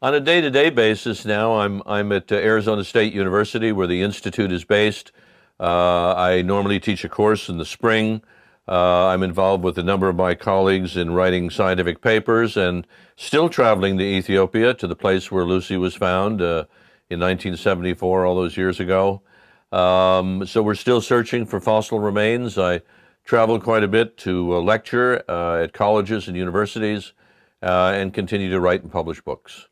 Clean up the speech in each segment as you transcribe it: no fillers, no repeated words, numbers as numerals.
On a day-to-day basis now, I'm at Arizona State University, where the institute is based. I normally teach a course in the spring. I'm involved with a number of my colleagues in writing scientific papers and still traveling to Ethiopia, to the place where Lucy was found in 1974, all those years ago. So we're still searching for fossil remains. I travel quite a bit to lecture at colleges and universities and continue to write and publish books.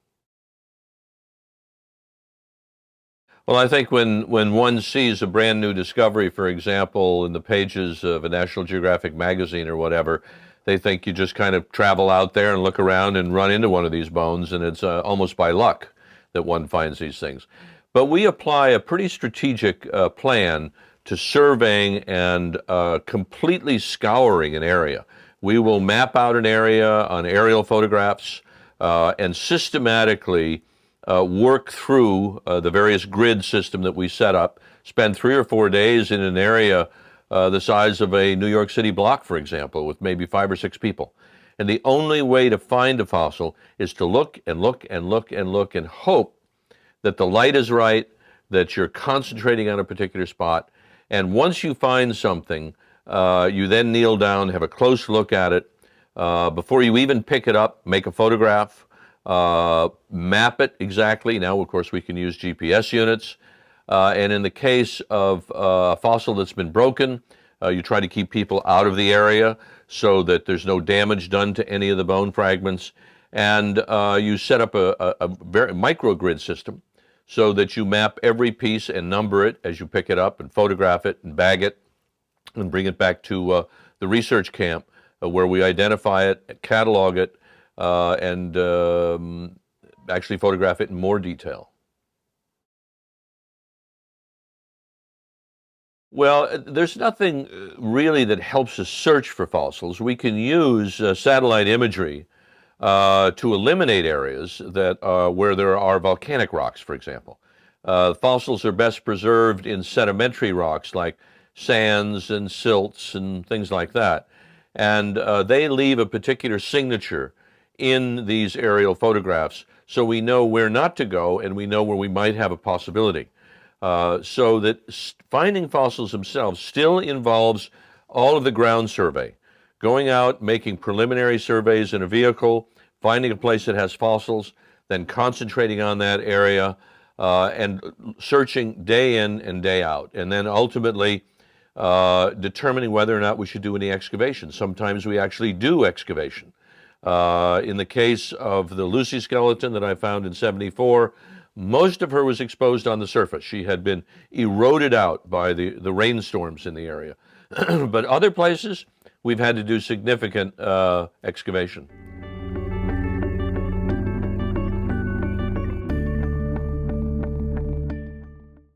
Well, I think when one sees a brand new discovery, for example, in the pages of a National Geographic magazine or whatever, they think you just kind of travel out there and look around and run into one of these bones, and it's almost by luck that one finds these things. But we apply a pretty strategic plan to surveying and completely scouring an area. We will map out an area on aerial photographs and systematically work through the various grid system that we set up, spend 3 or 4 days in an area the size of a New York City block, for example, with maybe 5 or 6 people. And the only way to find a fossil is to look and look and look and look and hope that the light is right, that you're concentrating on a particular spot. And once you find something, you then kneel down, have a close look at it. Before you even pick it up, make a photograph. Map it exactly. Now, of course, we can use GPS units. And in the case of a fossil that's been broken, you try to keep people out of the area so that there's no damage done to any of the bone fragments. And you set up a very microgrid system so that you map every piece and number it as you pick it up and photograph it and bag it and bring it back to the research camp where we identify it, catalog it, and actually photograph it in more detail. Well, there's nothing really that helps us search for fossils. We can use satellite imagery to eliminate areas that where there are volcanic rocks, for example. Fossils are best preserved in sedimentary rocks like sands and silts and things like that. And they leave a particular signature in these aerial photographs, so we know where not to go and we know where we might have a possibility. So that finding fossils themselves still involves all of the ground survey. Going out, making preliminary surveys in a vehicle, finding a place that has fossils, then concentrating on that area and searching day in and day out. And then ultimately determining whether or not we should do any excavation. Sometimes we actually do excavation. In the case of the Lucy skeleton that I found in '74, most of her was exposed on the surface. She had been eroded out by the rainstorms in the area. But other places, we've had to do significant excavation.